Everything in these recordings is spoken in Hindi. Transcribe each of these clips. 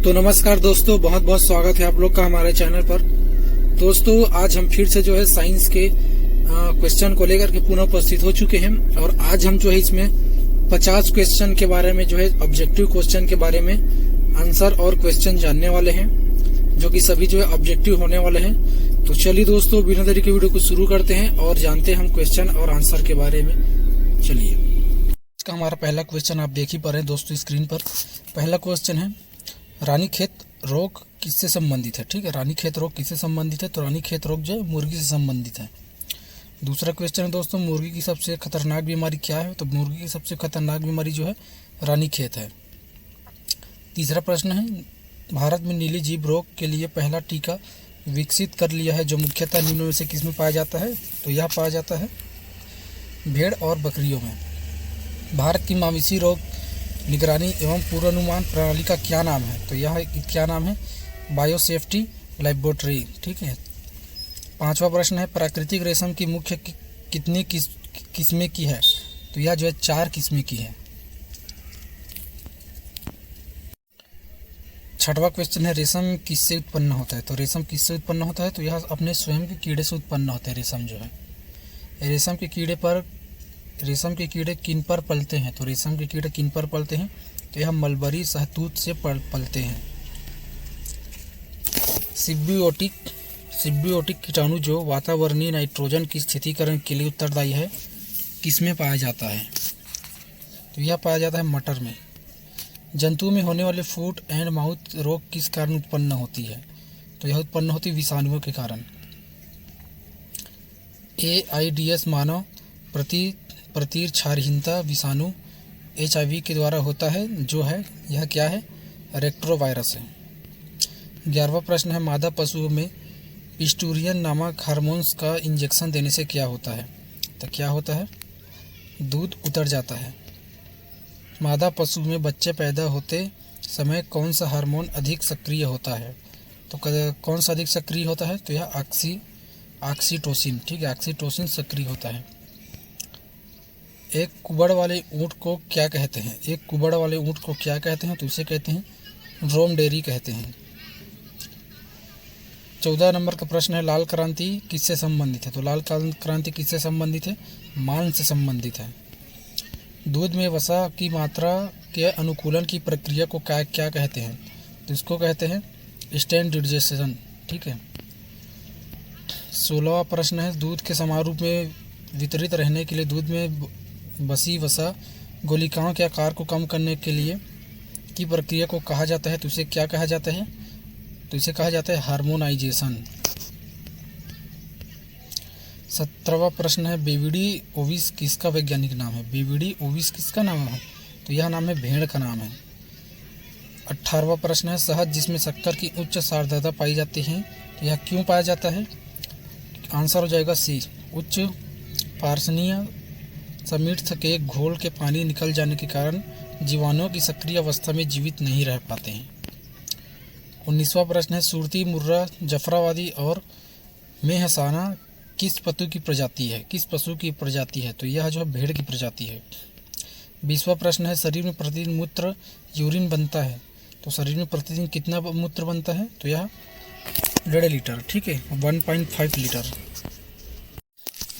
तो नमस्कार दोस्तों, बहुत बहुत स्वागत है आप लोग का हमारे चैनल पर। दोस्तों आज हम फिर से जो है साइंस के क्वेश्चन को लेकर के पुनः उपस्थित हो चुके हैं और आज हम जो है इसमें 50 क्वेश्चन के बारे में जो है ऑब्जेक्टिव क्वेश्चन के बारे में आंसर और क्वेश्चन जानने वाले हैं, जो कि सभी जो है ऑब्जेक्टिव होने वाले हैं। तो चलिए दोस्तों बिना देरी के वीडियो को शुरू करते हैं और जानते हैं हम क्वेश्चन और आंसर के बारे में। चलिए इसका हमारा पहला क्वेश्चन आप देख ही पा रहे हैं दोस्तों स्क्रीन पर। पहला क्वेश्चन है रानीखेत रोग किससे संबंधित है। ठीक है, रानीखेत रोग किससे संबंधित है? तो रानीखेत रोग जो है मुर्गी से संबंधित है। दूसरा क्वेश्चन है दोस्तों मुर्गी की सबसे खतरनाक बीमारी क्या है? तो मुर्गी की सबसे खतरनाक बीमारी जो है रानीखेत है। तीसरा प्रश्न है भारत में नीली जीभ रोग के लिए पहला टीका विकसित कर लिया है जो मुख्यतः निम्न में से किसमें पाया जाता है? तो यह पाया जाता है भेड़ और बकरियों में। भारत की मवेशी रोग निगरानी एवं पूर्वानुमान प्रणाली का क्या नाम है? तो यह क्या नाम है? Biosafety laboratory. ठीक है। पांचवा प्रश्न है प्राकृतिक रेशम की मुख्य कितनी किस्में की है? तो यह जो है 4 किस्में की है। छठवां क्वेश्चन है रेशम किससे उत्पन्न होता है? तो रेशम किससे उत्पन्न होता है? तो यह अपने स्वयं के कीड़े से उत्पन्न होता है। रेशम जो है रेशम के कीड़े किन पर पलते हैं? तो रेशम के कीड़े किन पर पलते हैं? तो यह मलबरी शहतूत से पलते हैं। सिम्बियोटिक कीटाणु जो वातावरणीय नाइट्रोजन की स्थिरीकरण के लिए उत्तरदायी है किसमें पाया जाता है? तो यह पाया जाता है मटर में। जंतु में होने वाले फुट एंड माउथ रोग किस कारण उत्पन्न होती है? तो यह उत्पन्न होती है विषाणुओं के कारण। AIDS मानव प्रतिरक्षाहीनता विषाणु HIV के द्वारा होता है जो है यह क्या है? रेट्रोवायरस है। 11वां प्रश्न है मादा पशुओं में पिस्टूरियन नामक हार्मोन्स का इंजेक्शन देने से क्या होता है? तो क्या होता है? दूध उतर जाता है। मादा पशु में बच्चे पैदा होते समय कौन सा हार्मोन अधिक सक्रिय होता है? तो कौन सा अधिक सक्रिय होता है? तो यह ऑक्सीटोसिन। ठीक है, ऑक्सीटोसिन सक्रिय होता है। एक कुबड़ वाले ऊँट को क्या कहते हैं? तो इसे कहते हैं ड्रोमडेरी कहते हैं। 14 नंबर का प्रश्न है लाल क्रांति किससे संबंधित है? तो लाल क्रांति किससे संबंधित है? मांस से संबंधित है। दूध में वसा की मात्रा के अनुकूलन की प्रक्रिया को क्या कहते हैं? तो इसको कहते हैं स्टैंडर्डाइजेशन। ठीक है। 16वां प्रश्न है दूध के समान रूप में वितरित रहने के लिए दूध में बसी वसा गोलिकाओं के आकार को कम करने के लिए की प्रक्रिया को कहा जाता है। तो इसे क्या कहा जाता है? तो इसे कहा जाता है हार्मोनाइजेशन। 17वां प्रश्न है बेविडी ओविस किसका वैज्ञानिक नाम है? बेविडी ओविस किसका नाम है? तो यह नाम है भेड़ का नाम है। 18वां प्रश्न है शहद जिसमें शक्कर की उच्च सांद्रता पाई जाती है तो यह क्यों पाया जाता है? आंसर हो जाएगा सी। उच्च पारसनीय समीठ के घोल के पानी निकल जाने के कारण जीवाणुओं की सक्रिय अवस्था में जीवित नहीं रह पाते हैं। 19वां प्रश्न है सुरती, मुर्रा, जफराबादी और मेहसाना किस पशु की प्रजाति है? तो यह जो है भेड़ की प्रजाति है। 20वां प्रश्न है शरीर में प्रतिदिन मूत्र यूरिन बनता है तो शरीर में प्रतिदिन कितना मूत्र बनता है? तो यह 1.5 लीटर। ठीक है, 1.5 लीटर।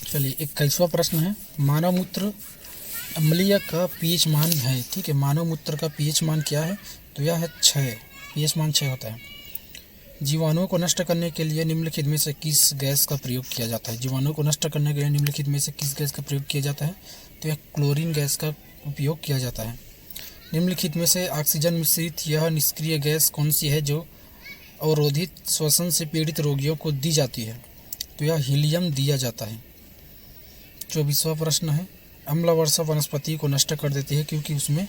चलिए 21वां प्रश्न है मानव मूत्र अम्लीय का पीएच मान है। ठीक है, मानव मूत्र का पीएच मान क्या है? तो यह है 6। पीएच मान 6 होता है। जीवाणुओं को नष्ट करने के लिए निम्नलिखित में से किस गैस का प्रयोग किया जाता है? जीवाणुओं को नष्ट करने के लिए निम्नलिखित में से किस गैस का प्रयोग किया जाता है? तो यह क्लोरीन गैस का उपयोग किया जाता है। निम्नलिखित में से ऑक्सीजन मिश्रित यह निष्क्रिय गैस कौन सी है जो अवरोधित श्वसन से पीड़ित रोगियों को दी जाती है? तो यह हीलियम दिया जाता है। 24वां प्रश्न है अम्ल वर्षा वनस्पति को नष्ट कर देती है क्योंकि उसमें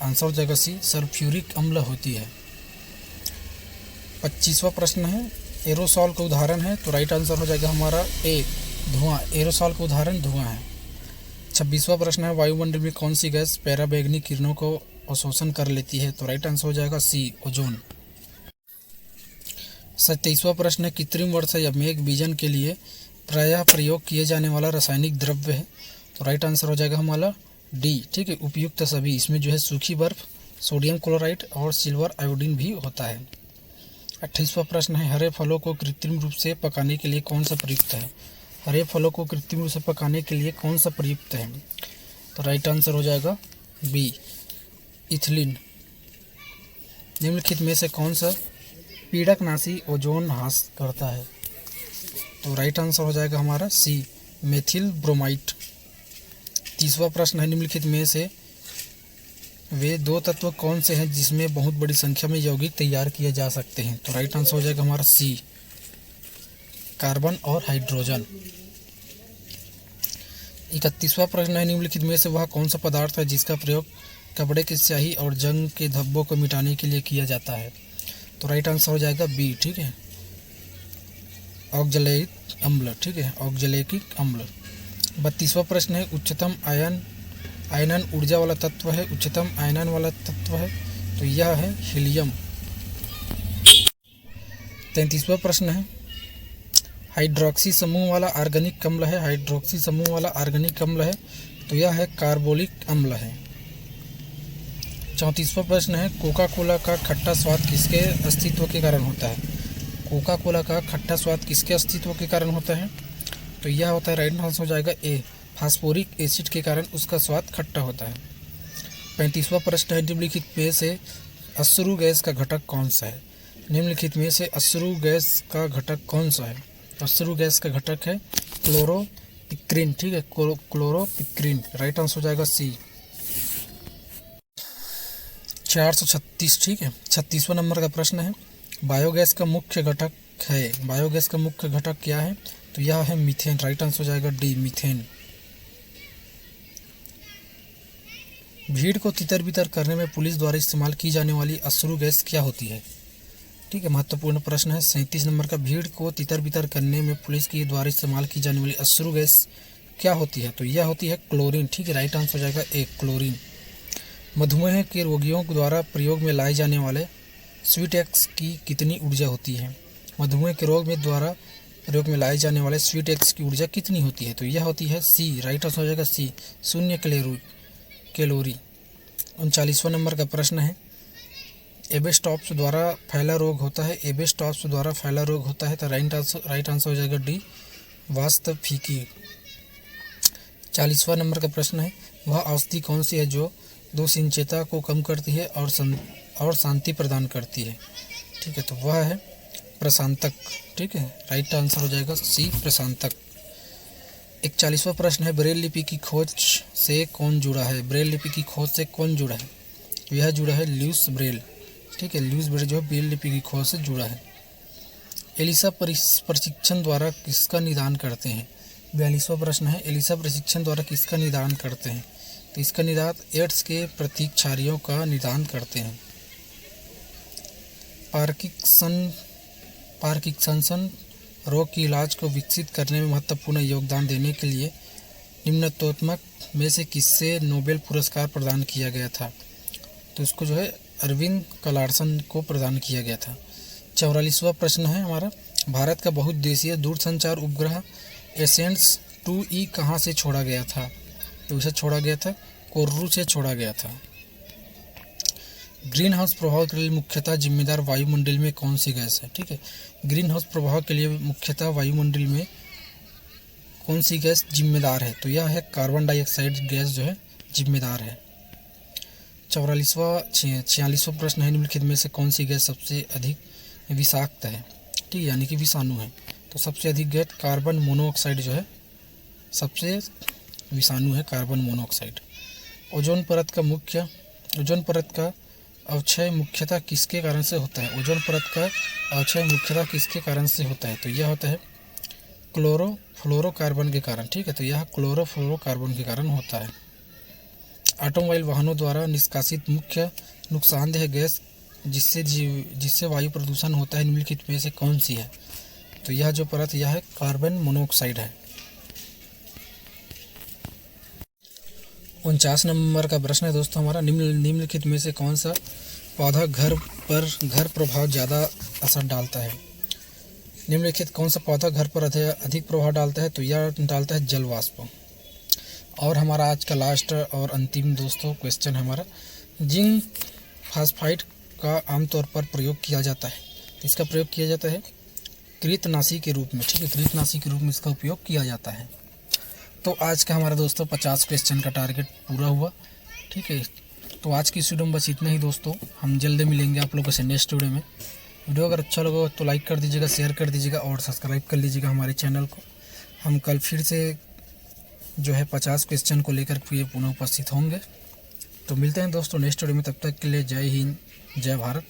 आंसर हो जाएगा सी सल्फ्यूरिक अम्ल होती है। 25वां प्रश्न है एरोसॉल का उदाहरण है तो राइट आंसर हो जाएगा हमारा ए धुआं। एरोसॉल का उदाहरण धुआं है। 26वां प्रश्न है वायुमंडल में कौन सी गैस पराबैंगनी किरणों को अवशोषण कर लेती है? तो राइट आंसर हो जाएगा सी ओजोन। 27वां प्रश्न है कृत्रिम वर्षा या मेघ बीजन के लिए प्रायः प्रयोग किए जाने वाला रासायनिक द्रव्य है? तो राइट आंसर हो जाएगा हमारा डी। ठीक है, उपयुक्त सभी। इसमें जो है सूखी बर्फ, सोडियम क्लोराइड और सिल्वर आयोडीन भी होता है। 28वां प्रश्न है, हरे फलों को कृत्रिम रूप से पकाने के लिए कौन सा प्रयुक्त है? हरे फलों को कृत्रिम रूप से पकाने के लिए कौन सा प्रयुक्त है? तो राइट आंसर हो जाएगा बी, इथिलीन। निम्नलिखित में से कौन सा पीड़कनाशी ओजोन ह्रास करता है? तो राइट आंसर हो जाएगा हमारा सी, मेथिल ब्रोमाइड। 30वां प्रश्न है, निम्नलिखित में से वे दो तत्व कौन से हैं जिसमें बहुत बड़ी संख्या में यौगिक तैयार किए जा सकते हैं? तो राइट आंसर हो जाएगा हमारा सी, कार्बन और हाइड्रोजन। 31वां प्रश्न है, निम्नलिखित में से वह कौन सा पदार्थ है जिसका प्रयोग कपड़े की स्याही और जंग के धब्बों को मिटाने के लिए किया जाता है? तो राइट आंसर हो जाएगा बी, ठीक है, ऑक्जेलिक अम्ल, ठीक है, ऑक्जेलिक अम्ल। 32वां प्रश्न है, उच्चतम आयनन ऊर्जा वाला तत्व है, उच्चतम आयनन वाला तत्व है, तो यह है हीलियम। 33वां प्रश्न है, हाइड्रोक्सी समूह वाला ऑर्गेनिक अम्ल है, हाइड्रोक्सी समूह वाला ऑर्गेनिक अम्ल है, तो यह है कार्बोलिक अम्ल है। 34वां प्रश्न है, कोका कोला का खट्टा स्वाद किसके अस्तित्व के कारण होता है? कोका कोला का खट्टा स्वाद किसके अस्तित्व के कारण होता है? तो यह होता है, राइट आंसर हो जाएगा ए, फास्फोरिक एसिड के कारण उसका स्वाद खट्टा होता है। 35वां प्रश्न है, निम्नलिखित में से अश्रु गैस का घटक कौन सा है? निम्नलिखित में से अश्रु गैस का घटक कौन सा है? अश्रु गैस का घटक है क्लोरोपिक्रीन, ठीक है, क्लोरोपिक्रीन। राइट आंसर हो जाएगा सी, 436, ठीक है। 36वां नंबर का प्रश्न है, बायोगैस का मुख्य घटक है, बायोगैस का मुख्य घटक क्या है? तो यह है मीथेन। राइट आंसर हो जाएगा डी, मीथेन। भीड़ को तितर बितर करने में पुलिस द्वारा इस्तेमाल की जाने वाली अश्रु गैस क्या होती है? ठीक है, महत्वपूर्ण प्रश्न है। 37 नंबर का, भीड़ को तितर बितर करने में पुलिस के द्वारा इस्तेमाल की जाने वाली अश्रु गैस क्या होती है? तो यह होती है क्लोरीन, ठीक है, राइट आंसर हो जाएगा ए, क्लोरीन। मधुमेह के रोगियों द्वारा प्रयोग में लाए जाने वाले स्वीट एक्स की कितनी ऊर्जा होती है? मधुमेह के रोग में द्वारा प्रयोग में लाए जाने वाले स्वीट एक्स की ऊर्जा कितनी होती है? तो यह होती है सी, राइट आंसर हो जाएगा सी, 0 कैलोरी। 39वां नंबर का प्रश्न है, एबेस्टॉप्स द्वारा फैला रोग होता है, एबेस्टॉप्स द्वारा फैला रोग होता है, तो राइट आंसर हो जाएगा डी, वास्तफिकी। 40वां नंबर का प्रश्न है, वह औषधि कौन सी है जो दोषिंचता को कम करती है और शांति प्रदान करती है? ठीक है, तो वह है प्रशांतक, ठीक है, राइट आंसर हो जाएगा सी, प्रशांतक। 41वां प्रश्न है, ब्रेल लिपि की खोज से कौन जुड़ा है? ब्रेल लिपि की खोज से कौन जुड़ा है? यह जुड़ा है ल्यूस ब्रेल, ठीक है, ल्यूस ब्रेल जो है ब्रेल लिपि की खोज से जुड़ा है। एलिसा प्रशिक्षण द्वारा किसका निदान करते हैं? 42वां प्रश्न है, एलिसा प्रशिक्षण द्वारा किसका निदान करते हैं? तो इसका निदान एड्स के प्रतीक्षारियों का निदान करते हैं। पार्किंसन रोग की इलाज को विकसित करने में महत्वपूर्ण योगदान देने के लिए निम्नतोत्मक में से किससे नोबेल पुरस्कार प्रदान किया गया था? तो इसको जो है अरविंद कलार्सन को प्रदान किया गया था। 44वां प्रश्न है हमारा, भारत का बहुउद्देशीय दूरसंचार उपग्रह एसेंस 2E कहाँ से छोड़ा गया था? तो इसे छोड़ा गया था कोर्रू से छोड़ा गया था। ग्रीन हाउस प्रभाव के लिए मुख्यतः जिम्मेदार वायुमंडल में कौन सी गैस है? ठीक है, ग्रीन हाउस प्रभाव के लिए मुख्यतः वायुमंडल में कौन सी गैस जिम्मेदार है? तो यह है कार्बन डाइऑक्साइड गैस जो है जिम्मेदार है। 46वां प्रश्न है, निम्नलिखित में से कौन सी गैस सबसे अधिक विषाक्त है? ठीक है, यानी कि विषाणु है। तो सबसे अधिक गैस कार्बन मोनोऑक्साइड जो है सबसे विषाणु है, कार्बन मोनोऑक्साइड। ओजोन परत का अवक्षय मुख्यतः किसके कारण से होता है? ओजोन परत का अवक्षय मुख्यतः किसके कारण से होता है? तो यह होता है क्लोरोफ्लोरोकार्बन के कारण। ठीक है, तो यह क्लोरोफ्लोरोकार्बन के कारण होता है। ऑटोमोबाइल वाहनों द्वारा निष्कासित मुख्य नुकसानदेह गैस जिससे वायु प्रदूषण होता है, निम्नलिखित में से कौन सी है? तो यह जो परत यह है कार्बन मोनोऑक्साइड है। 49 नंबर का प्रश्न है दोस्तों हमारा, निम्नलिखित में से कौन सा पौधा घर प्रभाव ज़्यादा असर डालता है? निम्नलिखित कौन सा पौधा घर पर अधिक प्रभाव डालता है? तो यह डालता है जल वाष्प। और हमारा आज का लास्ट और अंतिम दोस्तों क्वेश्चन हमारा, फास्फाइड का आमतौर पर प्रयोग किया जाता है? तो इसका प्रयोग किया जाता है कृतनाशी के रूप में। ठीक है, कृतनाशी के रूप में इसका उपयोग किया जाता है। तो आज का हमारा दोस्तों 50 क्वेश्चन का टारगेट पूरा हुआ। ठीक है, तो आज की इस वीडियो में बस इतना ही दोस्तों। हम जल्दी मिलेंगे आप लोगों से नेक्स्ट वीडियो में। वीडियो अगर अच्छा लगा तो लाइक कर दीजिएगा, शेयर कर दीजिएगा और सब्सक्राइब कर लीजिएगा हमारे चैनल को। हम कल फिर से जो है 50 क्वेश्चन को लेकर फिर पुनः उपस्थित होंगे। तो मिलते हैं दोस्तों नेक्स्ट वीडियो में, तब तक के लिए जय हिंद, जय भारत।